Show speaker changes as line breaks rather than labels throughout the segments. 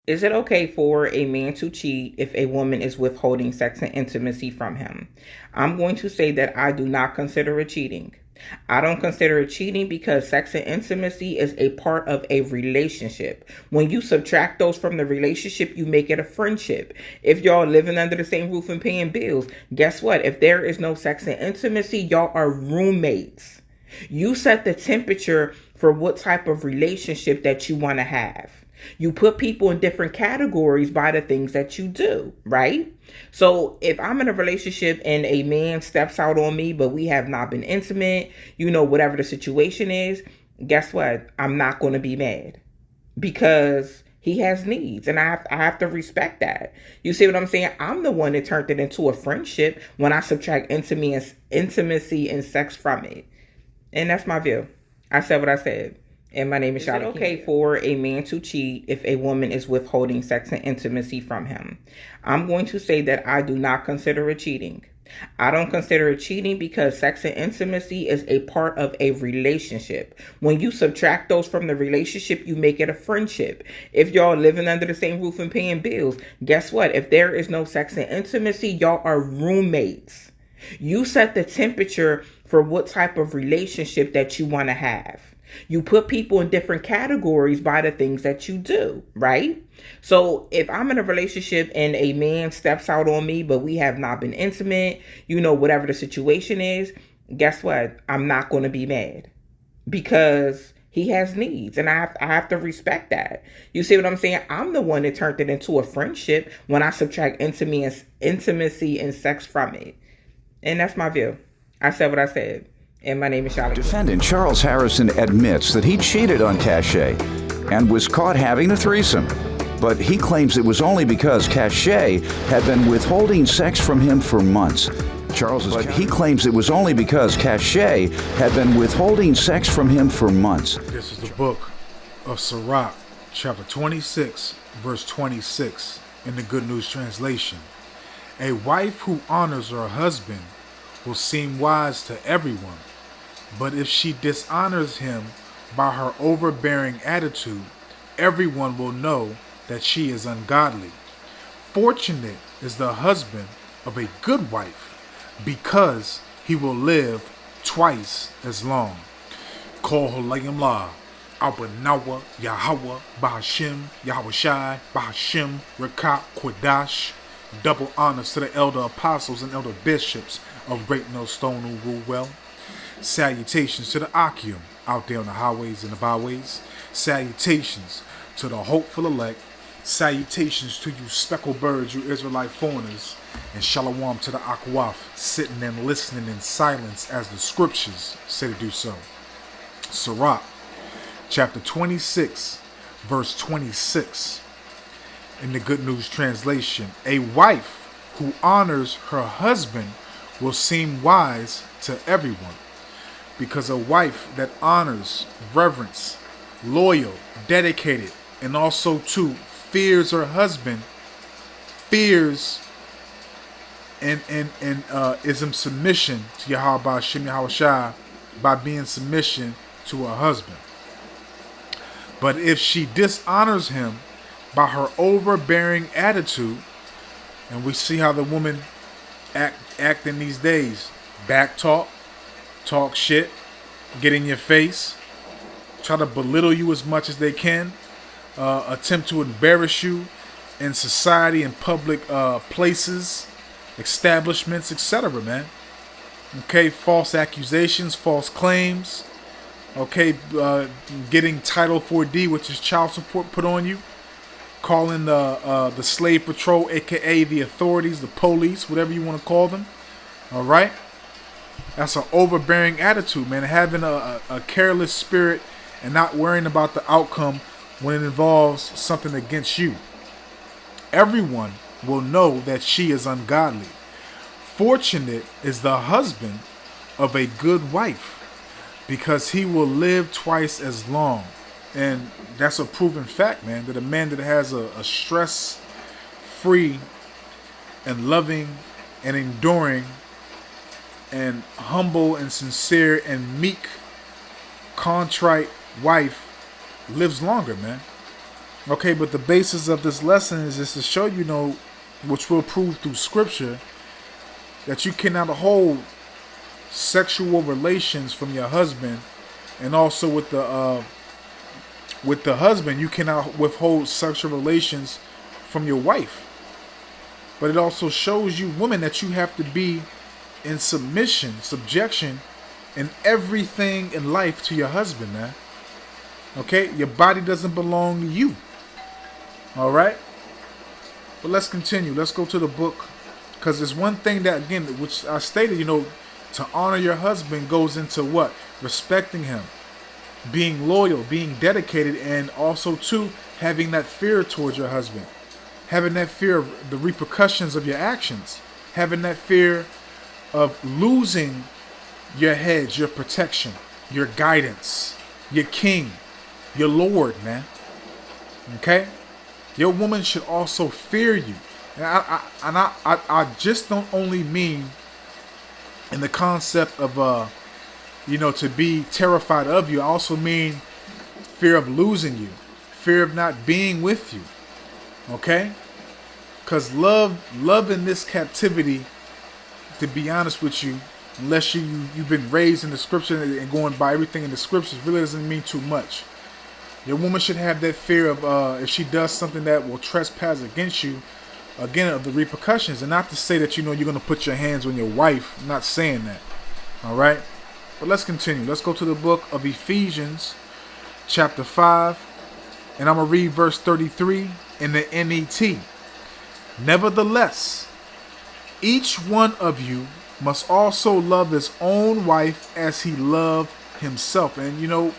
Is it okay for a man to cheat if a woman is withholding sex and intimacy from him? I'm going to say that I do not consider it cheating. I don't consider it cheating because sex and intimacy is a part of a relationship. When you subtract those from the relationship, you make it a friendship. If y'all living under the same roof and paying bills, guess what? If there is no sex and intimacy, y'all are roommates. You set the temperature for what type of relationship that you want to have. You put people in different categories by the things that you do, right? So if I'm in a relationship and a man steps out on me, but we have not been intimate, whatever the situation is, guess what? I'm not going to be mad because he has needs and I have to respect that. You see what I'm saying? I'm the one that turned it into a friendship when I subtract intimacy and sex from it. And that's my view. I said what I said. And my name is Shada. Is it okay for a man to cheat if a woman is withholding sex and intimacy from him? I'm going to say that I do not consider it cheating. I don't consider it cheating because sex and intimacy is a part of a relationship. When you subtract those from the relationship, you make it a friendship. If y'all living under the same roof and paying bills, guess what? If there is no sex and intimacy, y'all are roommates. You set the temperature for what type of relationship that you want to have. You put people in different categories by the things that you do, right? So if I'm in a relationship and a man steps out on me, but we have not been intimate, whatever the situation is, guess what? I'm not going to be mad because he has needs and I have to respect that. You see what I'm saying? I'm the one that turned it into a friendship when I subtract intimacy and sex from it. And that's my view. I said what I said. And my name is Charlotte.
Defendant Charles Harrison admits that he cheated on Cachet and was caught having a threesome. But he claims it was only because Cachet had been withholding sex from him for months. He claims it was only because Cachet had been withholding sex from him for months.
This is the book of Sirach, chapter 26, verse 26, in the Good News Translation. A wife who honors her husband will seem wise to everyone, but if she dishonors him by her overbearing attitude, everyone will know that she is ungodly. Fortunate is the husband of a good wife, because he will live twice as long. Kol Holayim La, Abanawa, Yahweh, Bahashim, Yahweh Shai, Bahashim, Rekah, Kodash. Double honors to the elder apostles and elder bishops of Great Millstone who rule well. Salutations to the Akim out there on the highways and the byways. Salutations to the hopeful elect. Salutations to you speckled birds, you Israelite foreigners. And shalom to the Akwaf, sitting and listening in silence as the scriptures say to do so. Sirach, chapter 26, verse 26. In the Good News Translation, a wife who honors her husband will seem wise to everyone, because a wife that honors, reverence, loyal, dedicated, and also too fears her husband, fears and is in submission to Yahweh Shem Yahweh Shai by being submission to her husband. But if she dishonors him by her overbearing attitude, and we see how the women act in these days, back talk shit, get in your face, try to belittle you as much as they can, attempt to embarrass you in society and public places, establishments, etc., man. Okay, false accusations, false claims. Okay, getting Title 4D, which is child support, put on you. Calling the slave patrol, aka the authorities, the police, whatever you want to call them. All right, that's an overbearing attitude, man. Having a careless spirit and not worrying about the outcome when it involves something against you. Everyone will know that she is ungodly. Fortunate is the husband of a good wife, because he will live twice as long. And that's a proven fact, man, that a man that has a stress-free and loving and enduring and humble and sincere and meek, contrite wife lives longer, man. Okay, but the basis of this lesson is just to show which will prove through scripture, that you cannot hold sexual relations from your husband, and also with the husband, you cannot withhold sexual relations from your wife. But it also shows you, women, that you have to be in subjection in everything in life to your husband, man. Okay? Your body doesn't belong to you. All right? But let's continue. Let's go to the book. Because there's one thing that, again, which I stated, to honor your husband goes into what? Respecting him. Being loyal, being dedicated, and also, too, having that fear towards your husband. Having that fear of the repercussions of your actions. Having that fear of losing your hedge, your protection, your guidance, your king, your Lord, man. Okay? Your woman should also fear you. And I just don't only mean in the concept of, to be terrified of you. I also mean fear of losing you. Fear of not being with you. Okay? Because love in this captivity, to be honest with you, unless you've been raised in the scripture and going by everything in the scriptures, really doesn't mean too much. Your woman should have that fear of if she does something that will trespass against you, again, of the repercussions. And not to say that, you're going to put your hands on your wife. I'm not saying that. All right? But let's continue. Let's go to the book of Ephesians, chapter 5. And I'm going to read verse 33 in the NET. Nevertheless, each one of you must also love his own wife as he loved himself. And,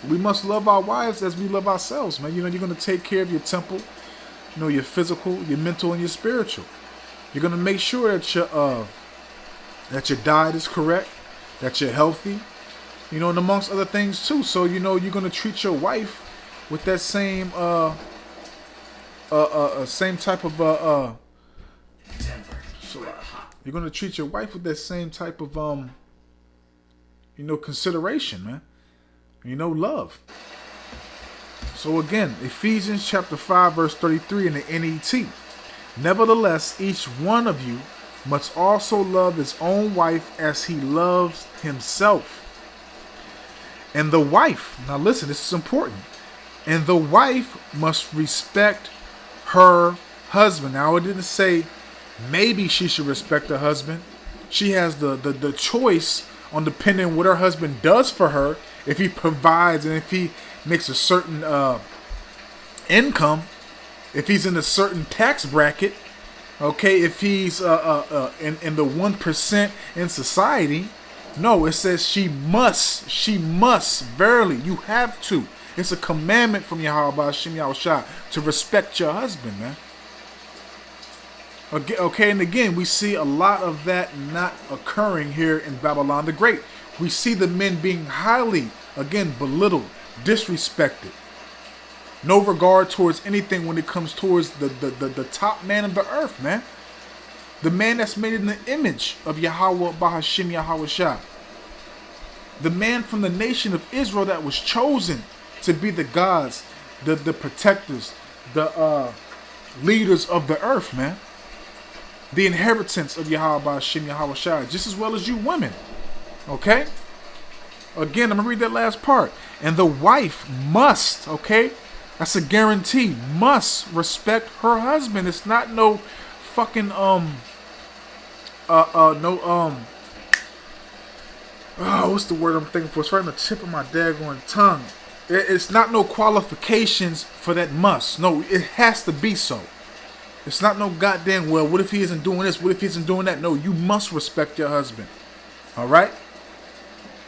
we must love our wives as we love ourselves, man. You're going to take care of your temple, your physical, your mental, and your spiritual. You're going to make sure that your diet is correct, that you're healthy, and amongst other things too. So, you're going to treat your wife with that same type of you're going to treat your wife with that same type of consideration, man. Love. So again, Ephesians chapter 5 verse 33 in the NET. Nevertheless, each one of you must also love his own wife as he loves himself. And the wife, now listen, this is important. And the wife must respect her husband. Now, it didn't say maybe she should respect her husband. She has the choice on depending on what her husband does for her. If he provides and if he makes a certain income, if he's in a certain tax bracket, okay, if he's in the 1% in society. No, it says she must, verily, you have to. It's a commandment from Yahweh Hashem Yahushua to respect your husband, man. Okay, and again, we see a lot of that not occurring here in Babylon the Great. We see the men being highly, again, belittled, disrespected. No regard towards anything when it comes towards the top man of the earth, man. The man that's made in the image of Yahweh Bahashim Yahushua. The man from the nation of Israel that was chosen to be the gods, the protectors, the leaders of the earth, man. The inheritance of Yahweh Bahashim Yahushua, just as well as you women. Okay? Again, I'm going to read that last part. And the wife must, okay? That's a guarantee. Must respect her husband. It's not no fucking, what's the word I'm thinking for? It's right on the tip of my daggone tongue. It's not no qualifications for that must. No, it has to be so. It's not no goddamn, well, what if he isn't doing this? What if he isn't doing that? No, you must respect your husband. All right?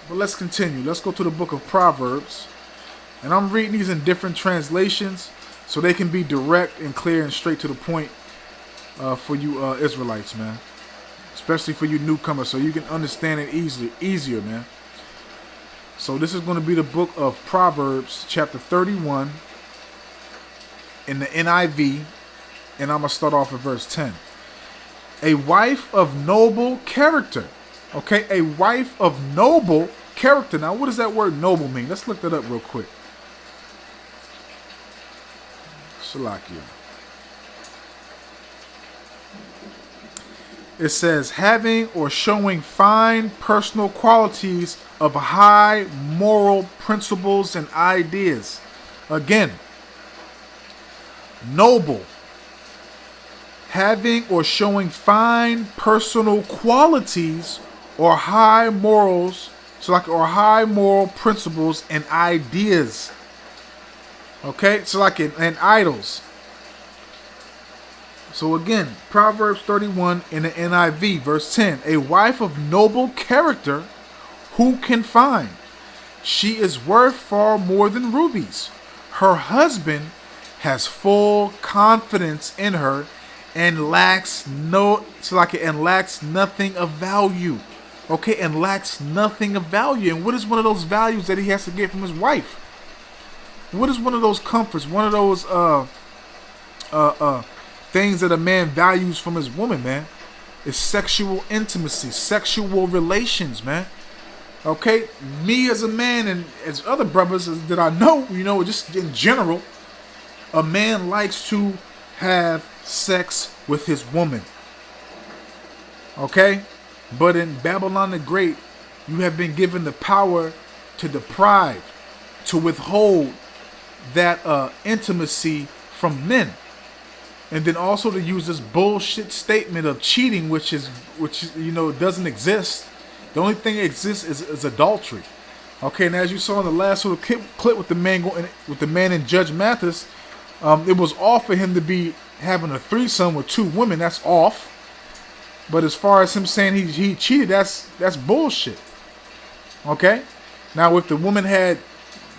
But let's continue. Let's go to the book of Proverbs. And I'm reading these in different translations so they can be direct and clear and straight to the point for you Israelites, man. Especially for you newcomers, so you can understand it easier, man. So this is going to be the book of Proverbs, chapter 31 in the NIV. And I'm going to start off at verse 10. A wife of noble character. Okay, a wife of noble character. Now, what does that word noble mean? Let's look that up real quick. Salakia. It says, having or showing fine personal qualities of high moral principles and ideas. Again, noble. Having or showing fine personal qualities or high morals, or high moral principles and ideas. Okay, so and idols. So again, Proverbs 31 in the NIV, verse 10. A wife of noble character, who can find? She is worth far more than rubies. Her husband has full confidence in her and lacks nothing of value. Okay, and lacks nothing of value. And what is one of those values that he has to get from his wife? What is one of those comforts? One of those things that a man values from his woman, man, is sexual intimacy, sexual relations, man. Okay, me as a man and as other brothers that I know, just in general, a man likes to have sex with his woman. Okay, but in Babylon the Great, you have been given the power to deprive, to withhold that intimacy from men. And then also to use this bullshit statement of cheating, which doesn't exist. The only thing that exists is adultery. Okay, and as you saw in the last little clip with the man in Judge Mathis, it was off for him to be having a threesome with two women. That's off. But as far as him saying he cheated, that's bullshit. Okay, now if the woman had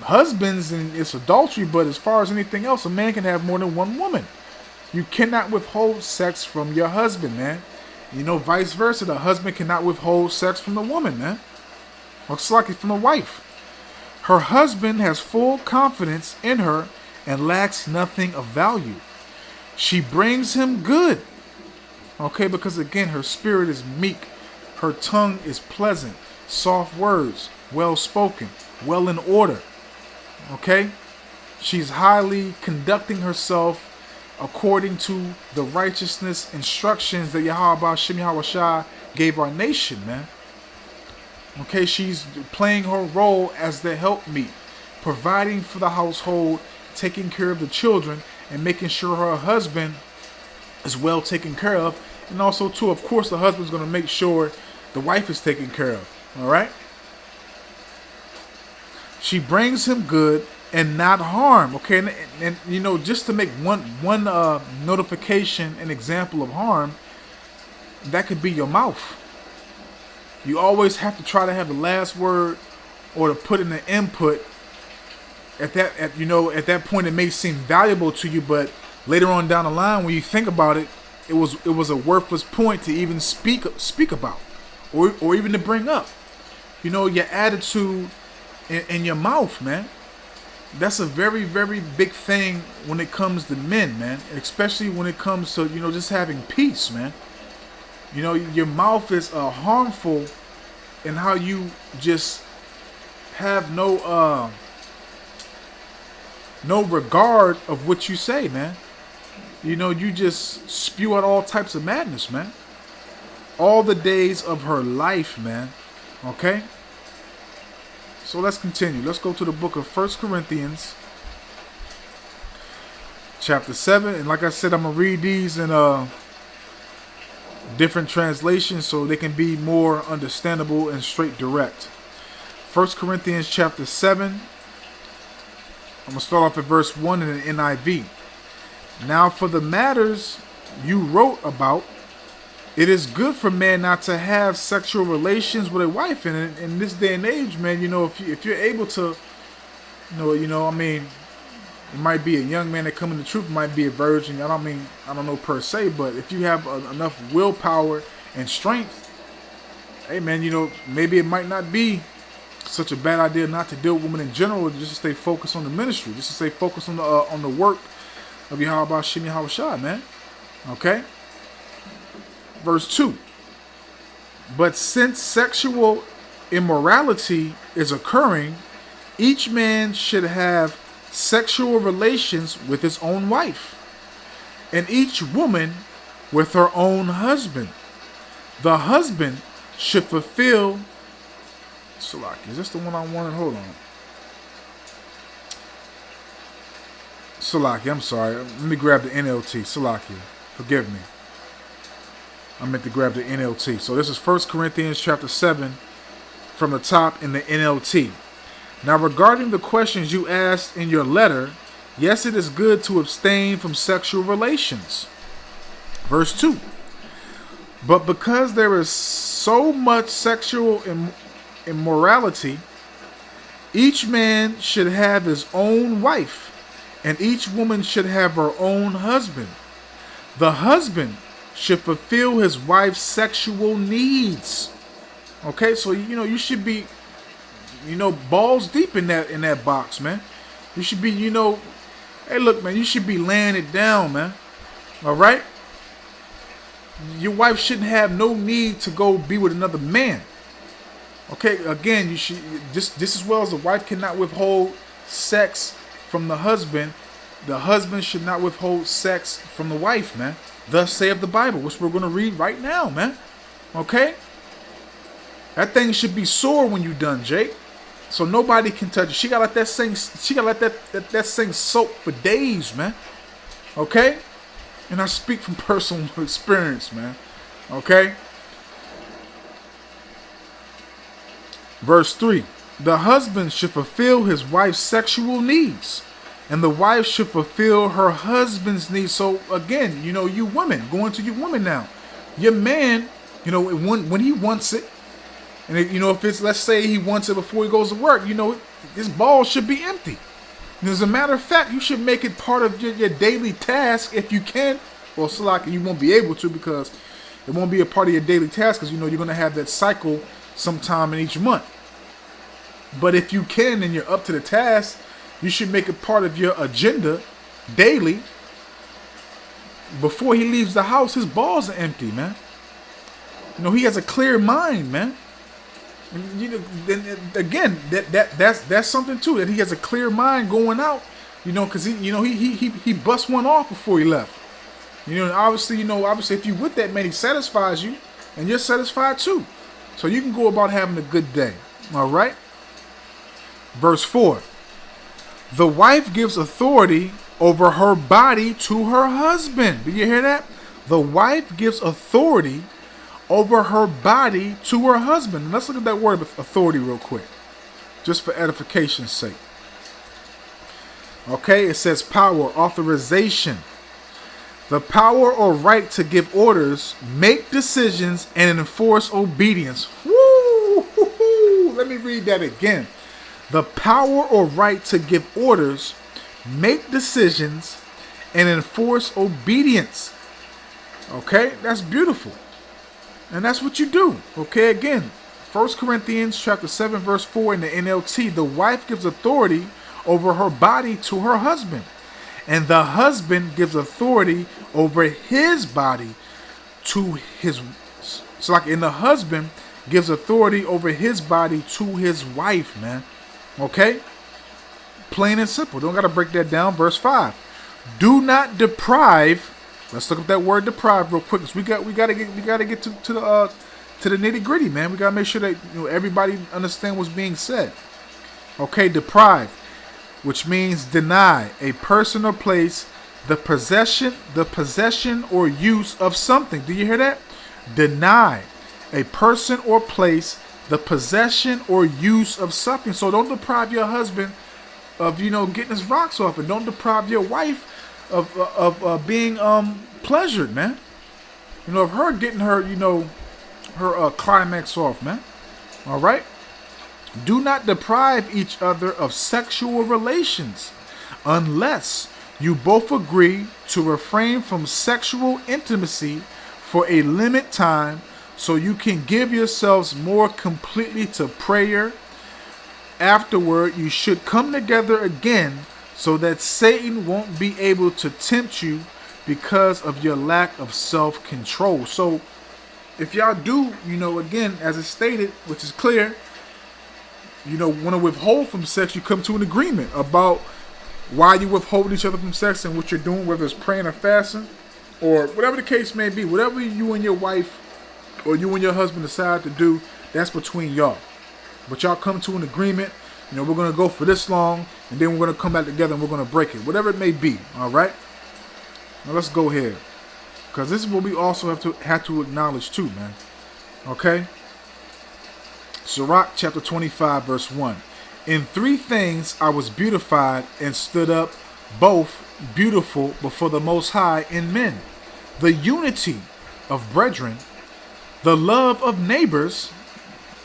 husbands, and it's adultery. But as far as anything else, a man can have more than one woman. You cannot withhold sex from your husband, man. Vice versa. The husband cannot withhold sex from the woman, man. Looks like it's from the wife. Her husband has full confidence in her and lacks nothing of value. She brings him good. Okay, because again, her spirit is meek. Her tongue is pleasant. Soft words, well spoken, well in order. Okay? She's highly conducting herself according to the righteousness instructions that Yahweh Shem Yahweh gave our nation, man. Okay, she's playing her role as the helpmeet, providing for the household, taking care of the children, and making sure her husband is well taken care of. And also, too, of course, the husband's going to make sure the wife is taken care of. All right? She brings him good and not harm. Okay, and just to make one notification, an example of harm, that could be your mouth. You always have to try to have the last word, or to put in the input. At that point, it may seem valuable to you, but later on down the line, when you think about it, it was a worthless point to even speak about, or even to bring up. Your attitude in your mouth, man. That's a very, very big thing when it comes to men, man. Especially when it comes to, just having peace, man. Your mouth is harmful in how you just have no regard of what you say, man. You just spew out all types of madness, man. All the days of her life, man. Okay? So let's continue. Let's go to the book of 1 Corinthians, chapter 7. And like I said, I'm going to read these in different translations so they can be more understandable and straight direct. 1 Corinthians chapter 7. I'm going to start off at verse 1 in the NIV. Now for the matters you wrote about, it is good for man not to have sexual relations with a wife. And in this day and age, man, if you're able to, it might be a young man that come in the truth, might be a virgin. I don't know per se, but if you have enough willpower and strength, hey, man, maybe it might not be such a bad idea not to deal with women in general, just to stay focused on the ministry, just to stay focused on the work of Yahweh Shem Yahweh, man. Okay? Verse 2. But since sexual immorality is occurring, each man should have sexual relations with his own wife, and each woman with her own husband. The husband should fulfill. Salaki, is this the one I wanted? Hold on. Salaki, I'm sorry. Let me grab the NLT. Salaki, forgive me. I meant to grab the NLT. So this is 1 Corinthians chapter 7 from the top in the NLT. Now regarding the questions you asked in your letter, yes, it is good to abstain from sexual relations. Verse 2. But because there is so much sexual immorality, each man should have his own wife, and each woman should have her own husband. The husband should fulfill his wife's sexual needs. Okay, so you should be, balls deep in that box, man. You should be, hey, look, man, you should be laying it down, man. All right. Your wife shouldn't have no need to go be with another man. Okay, again, you should just as well as the wife cannot withhold sex from the husband should not withhold sex from the wife, man. Thus saith the Bible, which we're going to read right now, man. Okay? That thing should be sore when you done, Jake. So nobody can touch it. She gotta let that thing. She gotta let that thing soak for days, man. Okay? And I speak from personal experience, man. Okay? Verse 3. The husband should fulfill his wife's sexual needs, and the wife should fulfill her husband's needs. So again, you women, going to you women now. Your man, when he wants it, and if it's, let's say he wants it before he goes to work, his balls should be empty. And as a matter of fact, you should make it part of your daily task if you can. Well, Salaki, you won't be able to because it won't be a part of your daily task because you're going to have that cycle sometime in each month. But if you can and you're up to the task, you should make it part of your agenda daily. Before he leaves the house, his balls are empty, man. He has a clear mind, man. And, again, that's something too, that he has a clear mind going out, because he bust one off before he left. Obviously if you with that man, he satisfies you, and you're satisfied too. So you can go about having a good day. All right. Verse 4. The wife gives authority over her body to her husband. Did you hear that? The wife gives authority over her body to her husband. And let's look at that word authority real quick, just for edification's sake. Okay, it says power, authorization. The power or right to give orders, make decisions, and enforce obedience. Woo! Let me read that again. The power or right to give orders, make decisions, and enforce obedience. Okay, that's beautiful. And that's what you do. Okay, again, 1 Corinthians chapter 7, verse 4 in the NLT. The wife gives authority over her body to her husband, and the husband gives authority over his body to his. So like in the husband gives authority over his body to his wife, man. Okay? Plain and simple. Don't got to break that down. Verse 5. Do not deprive. Let's look up that word deprive real quick. We gotta get to the nitty gritty, man. We gotta make sure that everybody understand what's being said. Okay, deprive, which means deny a person or place the possession or use of something. Do you hear that? Deny a person or place the possession or use of something. So don't deprive your husband of getting his rocks off, and don't deprive your wife of being pleasured, man. Of her getting her her climax off, man. All right. Do not deprive each other of sexual relations unless you both agree to refrain from sexual intimacy for a limited time, so you can give yourselves more completely to prayer. Afterward, you should come together again so that Satan won't be able to tempt you because of your lack of self-control. So if y'all do, again, as it's stated, which is clear, want to withhold from sex, you come to an agreement about while you withhold each other from sex and what you're doing, whether it's praying or fasting, or whatever the case may be, whatever you and your wife or you and your husband decide to do, that's between y'all. But y'all come to an agreement, we're going to go for this long, and then we're going to come back together and we're going to break it, whatever it may be, all right? Now let's go here, because this is what we also have to acknowledge too, man, okay? Sirach chapter 25, verse 1. In 3 things I was beautified and stood up, both beautiful before the Most High in men. The unity of brethren, the love of neighbors,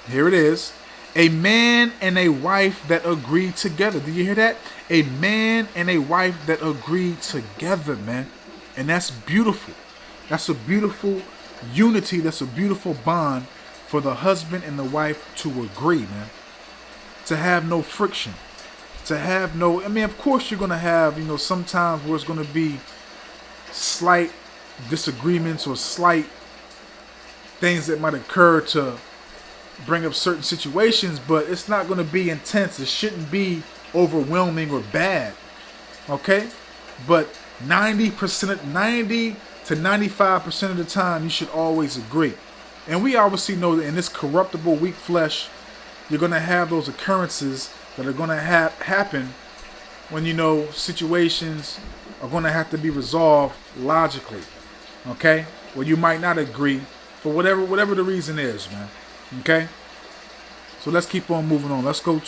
here it is, a man and a wife that agree together. Do you hear that? A man and a wife that agree together, man. And that's beautiful. That's a beautiful unity. That's a beautiful bond for the husband and the wife to agree, man. To have no friction. To have no, of course you're going to have, sometimes where it's going to be slight disagreements or slight things that might occur to bring up certain situations, but it's not going to be intense. It shouldn't be overwhelming or bad, okay? But 90 to 95% of the time, you should always agree. And we obviously know that in this corruptible, weak flesh, you're going to have those occurrences that are going to happen when, situations are going to have to be resolved logically, okay? Well, you might not agree for whatever the reason is, man. Okay, so let's keep on moving on. Let's go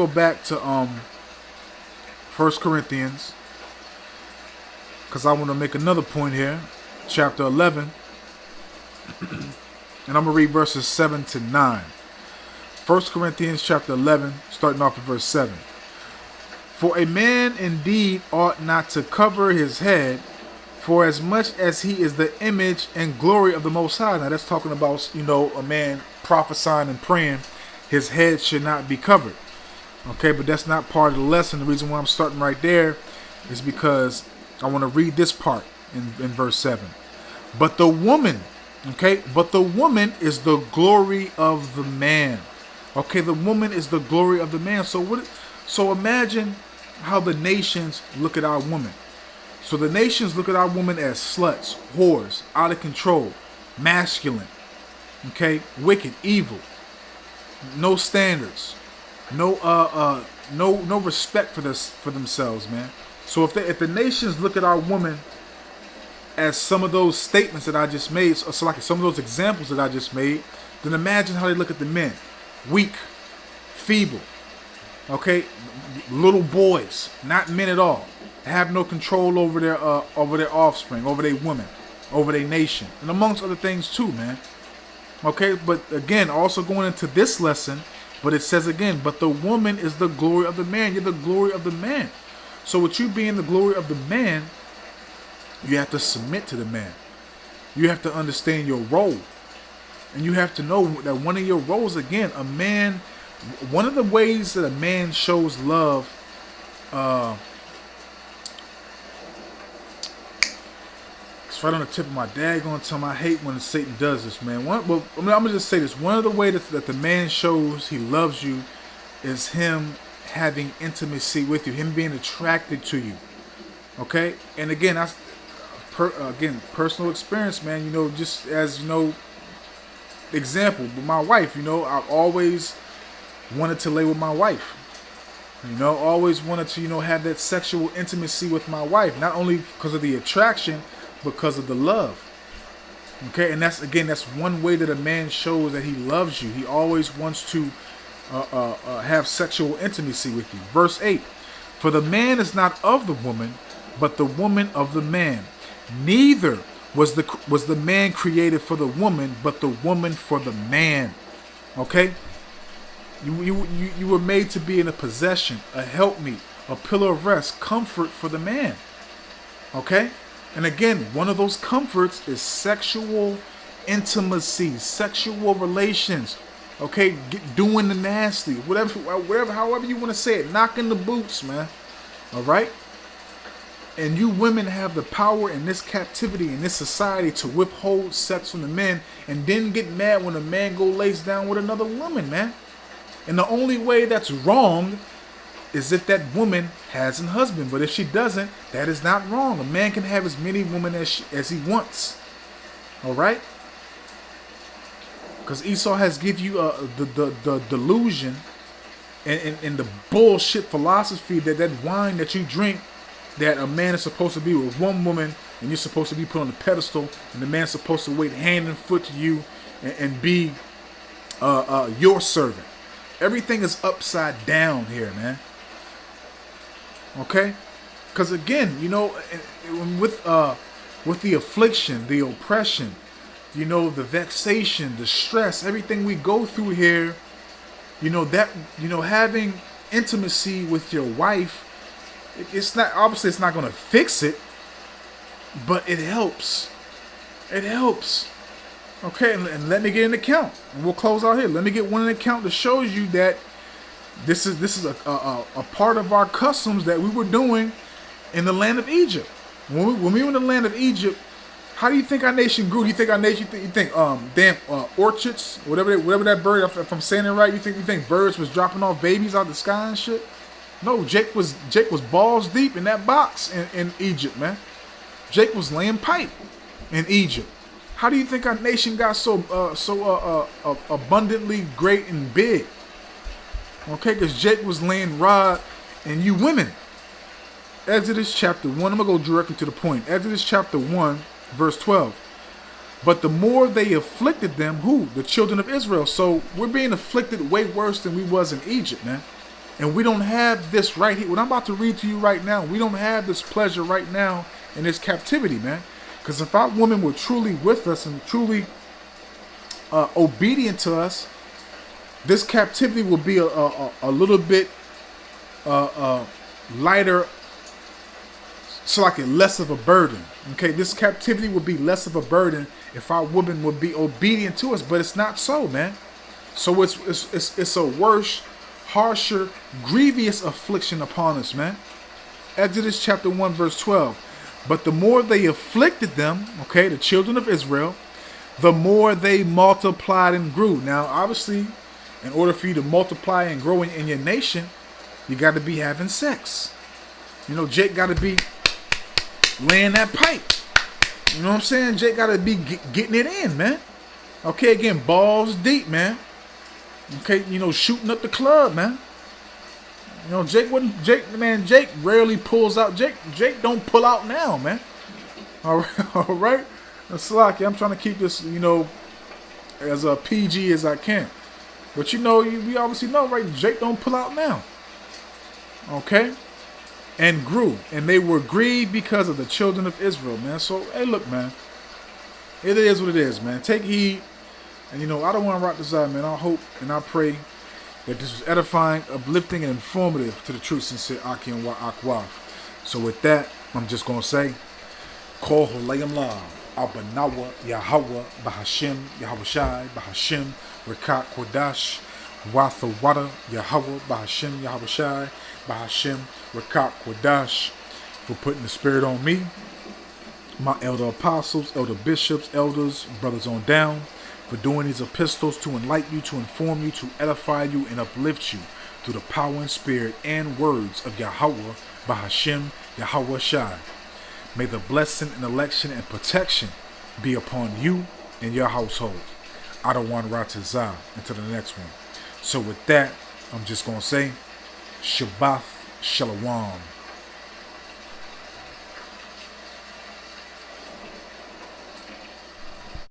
back to 1 Corinthians, because I want to make another point here. Chapter 11, and I'm gonna read verses 7 to 9. 1 Corinthians chapter 11, starting off at verse 7. For a man indeed ought not to cover his head, for as much as he is the image and glory of the Most High. Now that's talking about, a man prophesying and praying, his head should not be covered. Okay, but that's not part of the lesson. The reason why I'm starting right there is because I want to read this part in verse 7. But the woman is the glory of the man. Okay, the woman is the glory of the man. So imagine how the nations look at our woman. So the nations look at our woman as sluts, whores, out of control, masculine, okay, wicked, evil, no standards, no respect for themselves, man. So if the nations look at our woman as some of those statements that I just made, so like some of those examples that I just made, then imagine how they look at the men: weak, feeble, okay, little boys, not men at all. Have no control over their offspring, over their women, over their nation, and amongst other things too, man. Okay, but again, also going into this lesson, but it says again, but the woman is the glory of the man. You're the glory of the man. So with you being the glory of the man, you have to submit to the man. You have to understand your role, and you have to know that one of your roles, again, a man. One of the ways that a man shows love. Right on the tip of my daggone tongue. I hate when Satan does this, man. I'm gonna just say this. One of the ways that the man shows he loves you is him having intimacy with you, him being attracted to you. Okay, and again, personal experience, man. Just as example, with my wife. I've always wanted to lay with my wife. Always wanted to have that sexual intimacy with my wife, not only because of the attraction, because of the love. Okay, and that's one way that a man shows that he loves you. He always wants to have sexual intimacy with you. Verse 8. For the man is not of the woman, but the woman of the man. Neither was the man created for the woman, but the woman for the man. Okay, you were made to be in a possession, a helpmeet, a pillar of rest, comfort for the man. Okay. And again, one of those comforts is sexual intimacy, sexual relations. Okay, doing the nasty, however you want to say it, knocking the boots, man. All right. And you women have the power in this captivity, in this society, to withhold sex from the men, and then get mad when a man lays down with another woman, man. And the only way that's wrong is if that woman has a husband. But if she doesn't, that is not wrong. A man can have as many women as he wants. All right? Because Esau has give you the delusion and the bullshit philosophy that wine that you drink, that a man is supposed to be with one woman and you're supposed to be put on the pedestal, and the man's supposed to wait hand and foot to you and be your servant. Everything is upside down here, man. Okay? Because again, you know, with the affliction, the oppression, you know, the vexation, the stress, everything we go through here, you know, that, you know, having intimacy with your wife, it's not, obviously it's not going to fix it, but it helps. It helps. Okay, and let me get an account, and we'll close out here. Let me get one account that shows you that this is a part of our customs that we were doing in the land of Egypt. When we were in the land of Egypt, how do you think our nation grew? You think our nation? You think orchards, whatever that bird? If I'm saying it right, you think birds was dropping off babies out the sky and shit? No, Jake was balls deep in that box in Egypt, man. Jake was laying pipe in Egypt. How do you think our nation got so abundantly great and big? Okay, because Jake was laying rod and you women. Exodus chapter 1, I'm going to go directly to the point. Exodus chapter 1, verse 12. But the more they afflicted them, who? The children of Israel. So we're being afflicted way worse than we was in Egypt, man. And we don't have this right here. What I'm about to read to you right now, we don't have this pleasure right now in this captivity, man. Because if our women were truly with us and truly obedient to us, this captivity will be a little bit lighter, so like less of a burden. Okay, this captivity would be less of a burden if our women would be obedient to us, but it's not so, man. So it's a worse, harsher, grievous affliction upon us, man. Exodus chapter 1, verse 12. But the more they afflicted them, okay, the children of Israel, the more they multiplied and grew. Now, obviously, in order for you to multiply and grow in your nation, you got to be having sex. You know, Jake got to be laying that pipe. You know what I'm saying? Jake got to be getting it in, man. Okay, again, balls deep, man. Okay, you know, shooting up the club, man. You know, Jake rarely pulls out. Jake don't pull out now, man. All right. Slacky, I'm trying to keep this, you know, as a PG as I can. But you know, we obviously know, right? Jake don't pull out now. Okay? And grew. And they were grieved because of the children of Israel, man. So, hey, look, man. It is what it is, man. Take heed. And, you know, I don't want to rock this out, man. I hope and I pray that this was edifying, uplifting, and informative to the true, sincere Aki and Wa'akwaf. So with that, I'm just going to say, Kol Holayim La, Abanawa, Yahweh, Bahashim, Yahweh Shai, Bahashim, Rekat Kodash, Wathawada, Yahweh, Bahashim, Yahweh Shai, Bahashim, Rekat Kodash, for putting the spirit on me, my elder apostles, elder bishops, elders, brothers on down, for doing these epistles to enlighten you, to inform you, to edify you, and uplift you through the power and spirit and words of Yahweh, Bahashim, Yahweh Shai. May the blessing and election and protection be upon you and your household. Adawan Ratazah. Until the next one. So with that, I'm just going to say, Shabbat Shalom.